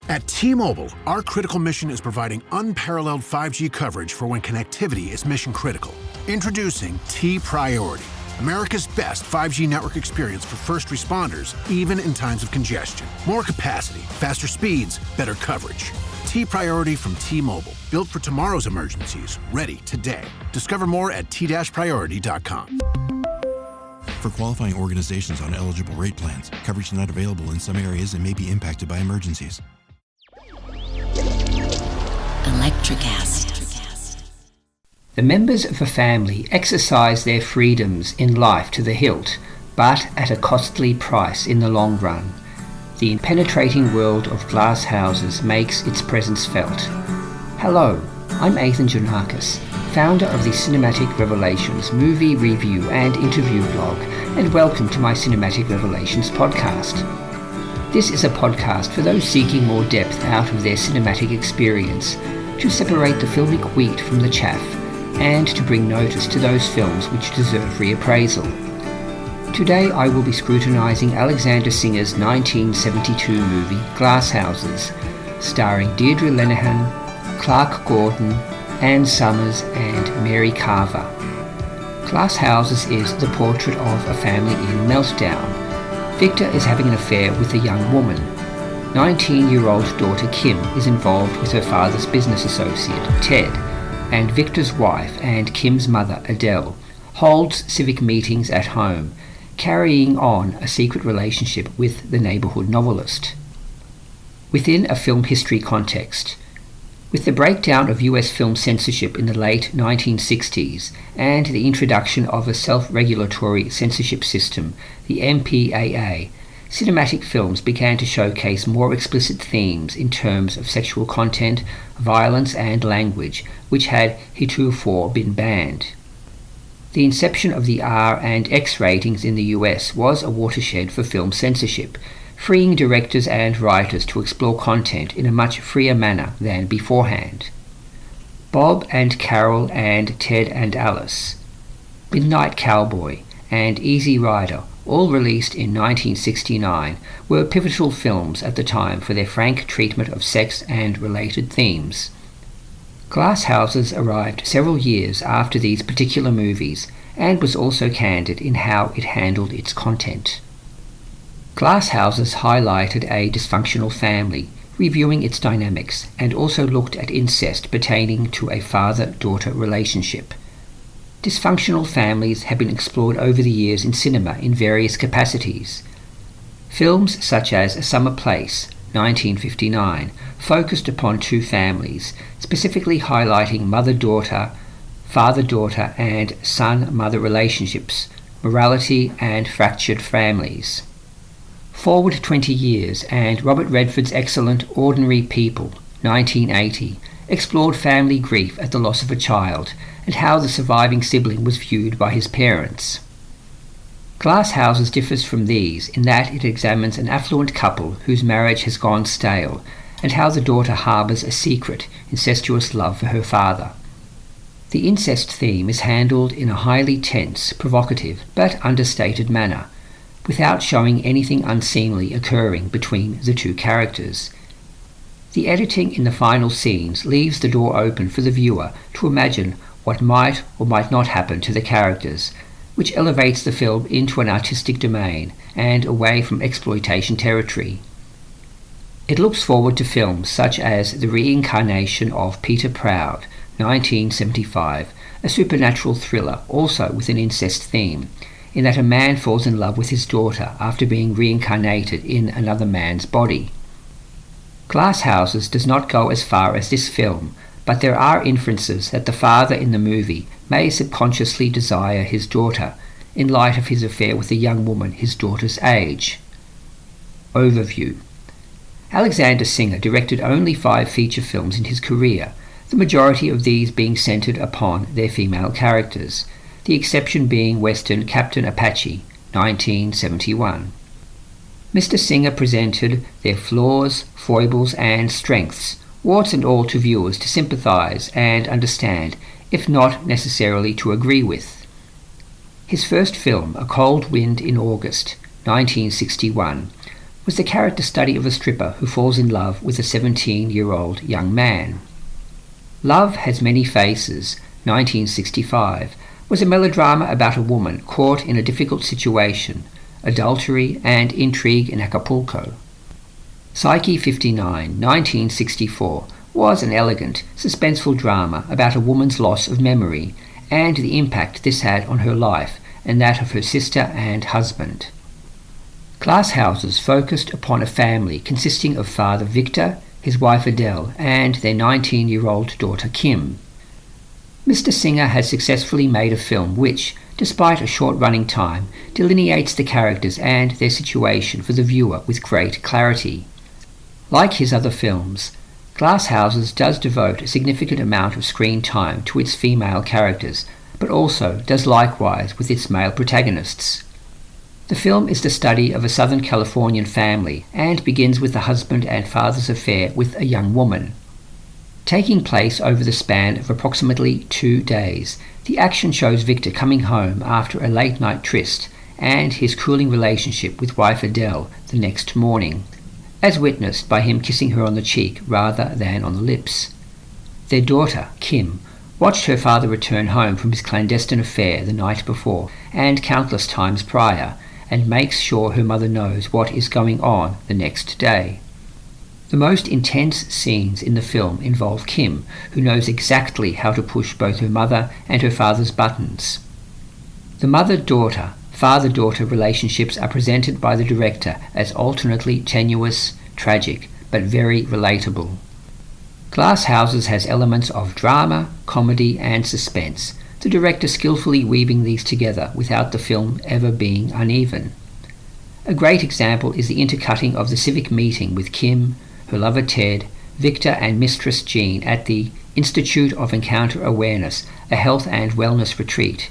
At T-Mobile, our critical mission is providing unparalleled 5G coverage for when connectivity is mission critical. Introducing T-Priority, America's best 5G network experience for first responders, even in times of congestion. More capacity, faster speeds, better coverage. T-Priority from T-Mobile, built for tomorrow's emergencies, ready today. Discover more at t-priority.com. For qualifying organizations on eligible rate plans, coverage not available in some areas and may be impacted by emergencies. Electricast. The members of a family exercise their freedoms in life to the hilt, but at a costly price in the long run. The penetrating world of glass houses makes its presence felt. Hello, I'm Ethan Janakis, founder of the Cinematic Revelations movie review and interview blog, and welcome to my Cinematic Revelations podcast. This is a podcast for those seeking more depth out of their cinematic experience, to separate the filmic wheat from the chaff, and to bring notice to those films which deserve reappraisal. Today I will be scrutinising Alexander Singer's 1972 movie Glass Houses, starring Deirdre Lenihan, Clarke Gordon, Ann Summers and Mary Carver. Glass Houses is the portrait of a family in meltdown. Victor is having an affair with a young woman. 19-year-old daughter Kim is involved with her father's business associate, Ted, and Victor's wife and Kim's mother, Adele, holds civic meetings at home, carrying on a secret relationship with the neighbourhood novelist. Within a film history context, with the breakdown of US film censorship in the late 1960s and the introduction of a self-regulatory censorship system, the MPAA, cinematic films began to showcase more explicit themes in terms of sexual content, violence and language, which had heretofore been banned. The inception of the R and X ratings in the US was a watershed for film censorship, freeing directors and writers to explore content in a much freer manner than beforehand. Bob and Carol and Ted and Alice, Midnight Cowboy, and Easy Rider, all released in 1969, were pivotal films at the time for their frank treatment of sex and related themes. Glass Houses arrived several years after these particular movies and was also candid in how it handled its content. Glass Houses highlighted a dysfunctional family, reviewing its dynamics, and also looked at incest pertaining to a father-daughter relationship. Dysfunctional families have been explored over the years in cinema in various capacities. Films such as A Summer Place, 1959, focused upon two families, specifically highlighting mother-daughter, father-daughter, and son-mother relationships, morality, and fractured families. Forward 20 Years and Robert Redford's excellent Ordinary People, 1980, explored family grief at the loss of a child and how the surviving sibling was viewed by his parents. Glass Houses differs from these in that it examines an affluent couple whose marriage has gone stale and how the daughter harbours a secret, incestuous love for her father. The incest theme is handled in a highly tense, provocative, but understated manner, without showing anything unseemly occurring between the two characters. The editing in the final scenes leaves the door open for the viewer to imagine what might or might not happen to the characters, which elevates the film into an artistic domain and away from exploitation territory. It looks forward to films such as The Reincarnation of Peter Proud, 1975, a supernatural thriller also with an incest theme, in that a man falls in love with his daughter after being reincarnated in another man's body. Glass Houses does not go as far as this film, but there are inferences that the father in the movie may subconsciously desire his daughter, in light of his affair with a young woman his daughter's age. Overview. Alexander Singer directed only 5 feature films in his career, the majority of these being centered upon their female characters, the exception being Western Captain Apache, 1971. Mr. Singer presented their flaws, foibles, and strengths, warts and all, to viewers to sympathize and understand, if not necessarily to agree with. His first film, A Cold Wind in August, 1961, was the character study of a stripper who falls in love with a 17-year-old young man. Love Has Many Faces, 1965, was a melodrama about a woman caught in a difficult situation, adultery and intrigue in Acapulco. Psyche 59, 1964, was an elegant, suspenseful drama about a woman's loss of memory and the impact this had on her life and that of her sister and husband. Glass Houses focused upon a family consisting of father Victor, his wife Adele, and their 19-year-old daughter Kim. Mr. Singer has successfully made a film which, despite a short running time, delineates the characters and their situation for the viewer with great clarity. Like his other films, Glass Houses does devote a significant amount of screen time to its female characters, but also does likewise with its male protagonists. The film is the study of a Southern Californian family and begins with the husband and father's affair with a young woman. Taking place over the span of approximately 2 days, the action shows Victor coming home after a late-night tryst and his cooling relationship with wife Adele the next morning, as witnessed by him kissing her on the cheek rather than on the lips. Their daughter, Kim, watched her father return home from his clandestine affair the night before and countless times prior, and makes sure her mother knows what is going on the next day. The most intense scenes in the film involve Kim, who knows exactly how to push both her mother and her father's buttons. The mother-daughter, father-daughter relationships are presented by the director as alternately tenuous, tragic, but very relatable. Glass Houses has elements of drama, comedy, and suspense, the director skillfully weaving these together without the film ever being uneven. A great example is the intercutting of the civic meeting with Kim, her lover Ted, Victor and mistress Jean at the Institute of Encounter Awareness, a health and wellness retreat.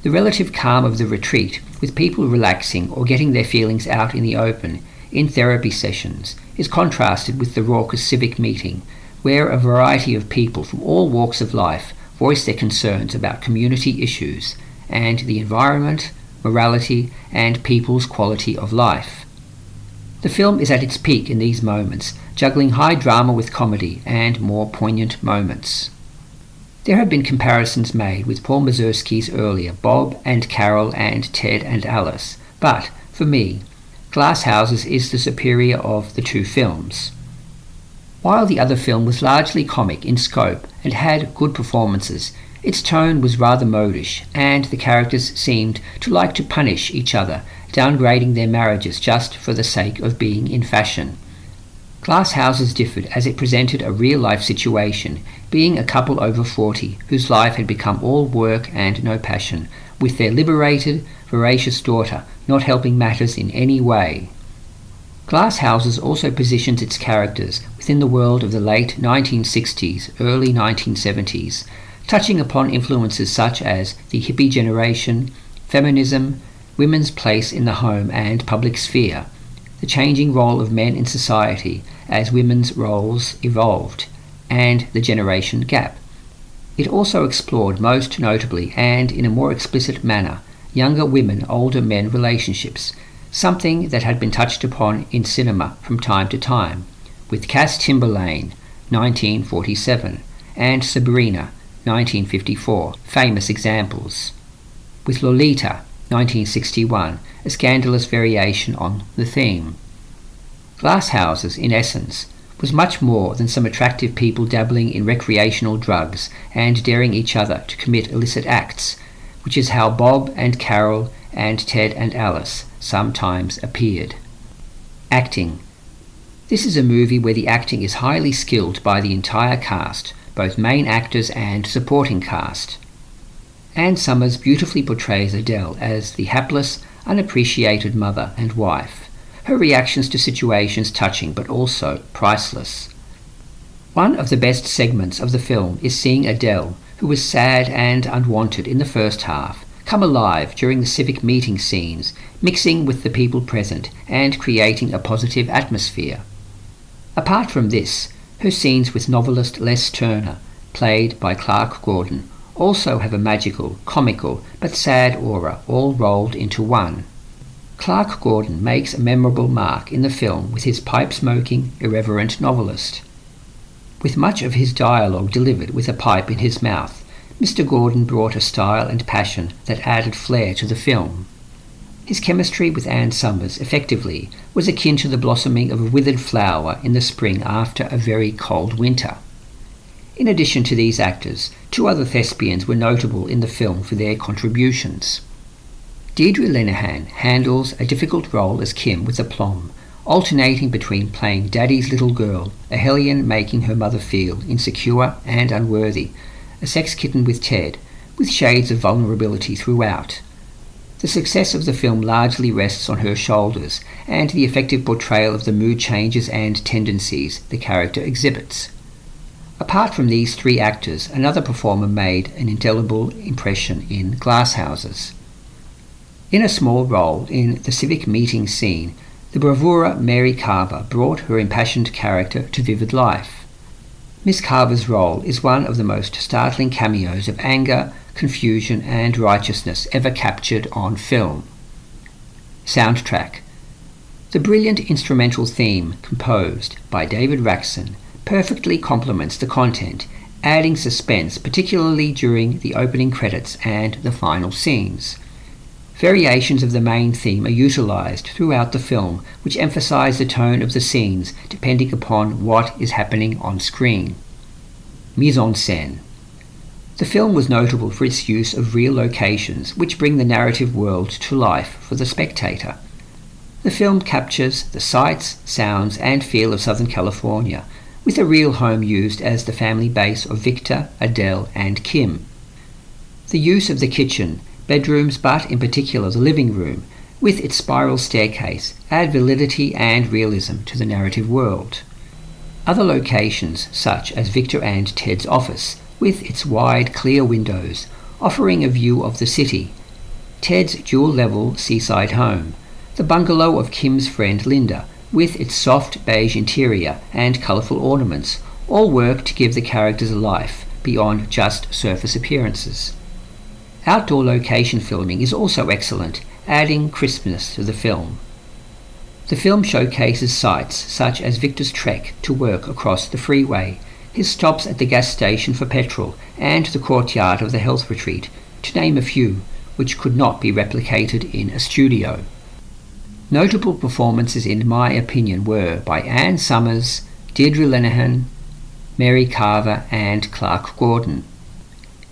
The relative calm of the retreat, with people relaxing or getting their feelings out in the open, in therapy sessions, is contrasted with the raucous civic meeting, where a variety of people from all walks of life voice their concerns about community issues and the environment, morality, and people's quality of life. The film is at its peak in these moments, juggling high drama with comedy and more poignant moments. There have been comparisons made with Paul Mazursky's earlier Bob and Carol and Ted and Alice, but, for me, Glass Houses is the superior of the two films. While the other film was largely comic in scope and had good performances, its tone was rather modish, and the characters seemed to like to punish each other, downgrading their marriages just for the sake of being in fashion. Glass Houses differed as it presented a real-life situation, being a couple over 40 whose life had become all work and no passion, with their liberated, voracious daughter not helping matters in any way. Glass Houses also positions its characters within the world of the late 1960s, early 1970s, touching upon influences such as the hippie generation, feminism, women's place in the home and public sphere, the changing role of men in society as women's roles evolved, and the generation gap. It also explored most notably and in a more explicit manner younger women-older men relationships, something that had been touched upon in cinema from time to time, with Cass Timberlane, 1947, and Sabrina, 1954, famous examples. With Lolita, 1961, a scandalous variation on the theme. Glass Houses, in essence, was much more than some attractive people dabbling in recreational drugs and daring each other to commit illicit acts, which is how Bob and Carol and Ted and Alice sometimes appeared. Acting. This is a movie where the acting is highly skilled by the entire cast, both main actors and supporting cast. Ann Summers beautifully portrays Adele as the hapless, unappreciated mother and wife, her reactions to situations touching but also priceless. One of the best segments of the film is seeing Adele, who was sad and unwanted in the first half, come alive during the civic meeting scenes, mixing with the people present and creating a positive atmosphere. Apart from this, her scenes with novelist Les Turner, played by Clarke Gordon, also have a magical, comical, but sad aura all rolled into one. Clarke Gordon makes a memorable mark in the film with his pipe-smoking, irreverent novelist. With much of his dialogue delivered with a pipe in his mouth, Mr. Gordon brought a style and passion that added flair to the film. His chemistry with Ann Summers, effectively, was akin to the blossoming of a withered flower in the spring after a very cold winter. In addition to these actors, 2 other thespians were notable in the film for their contributions. Deirdre Lenihan handles a difficult role as Kim with aplomb, alternating between playing Daddy's little girl, a hellion making her mother feel insecure and unworthy, a sex kitten with Ted, with shades of vulnerability throughout. The success of the film largely rests on her shoulders and the effective portrayal of the mood changes and tendencies the character exhibits. Apart from these 3 actors, another performer made an indelible impression in Glasshouses. In a small role in the civic meeting scene, the bravura Mary Carver brought her impassioned character to vivid life. Miss Carver's role is one of the most startling cameos of anger, confusion and righteousness ever captured on film. Soundtrack. The brilliant instrumental theme, composed by David Raxon, perfectly complements the content, adding suspense particularly during the opening credits and the final scenes. Variations of the main theme are utilized throughout the film, which emphasize the tone of the scenes depending upon what is happening on screen. Mise en scène. The film was notable for its use of real locations, which bring the narrative world to life for the spectator. The film captures the sights, sounds, and feel of Southern California, with a real home used as the family base of Victor, Adele, and Kim. The use of the kitchen, bedrooms, but in particular the living room, with its spiral staircase, add validity and realism to the narrative world. Other locations, such as Victor and Ted's office, with its wide, clear windows, offering a view of the city, Ted's dual-level seaside home, the bungalow of Kim's friend Linda, with its soft beige interior and colourful ornaments, all work to give the characters a life beyond just surface appearances. Outdoor location filming is also excellent, adding crispness to the film. The film showcases sights such as Victor's trek to work across the freeway, his stops at the gas station for petrol, and the courtyard of the health retreat, to name a few, which could not be replicated in a studio. Notable performances in my opinion were by Ann Summers, Deirdre Lenihan, Mary Carver and Clarke Gordon.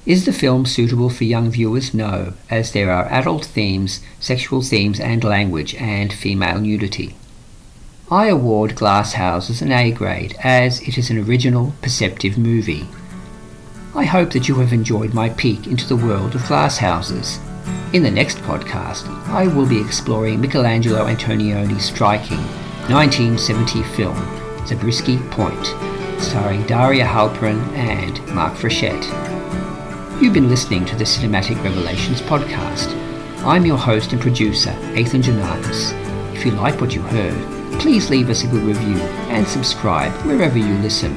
Is the film suitable for young viewers? No, as there are adult themes, sexual themes and language, and female nudity. I award Glasshouses an A grade, as it is an original, perceptive movie. I hope that you have enjoyed my peek into the world of Glasshouses. In the next podcast, I will be exploring Michelangelo Antonioni's striking 1970 film, Zabriskie Point, starring Daria Halperin and Mark Frechette. You've been listening to the Cinematic Revelations podcast. I'm your host and producer, Ethan Janakis. If you like what you heard, please leave us a good review and subscribe wherever you listen.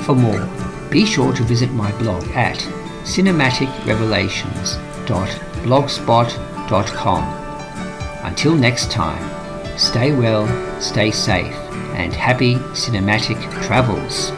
For more, be sure to visit my blog at cinematicrevelations.blogspot.com. Until next time, stay well, stay safe, and happy cinematic travels.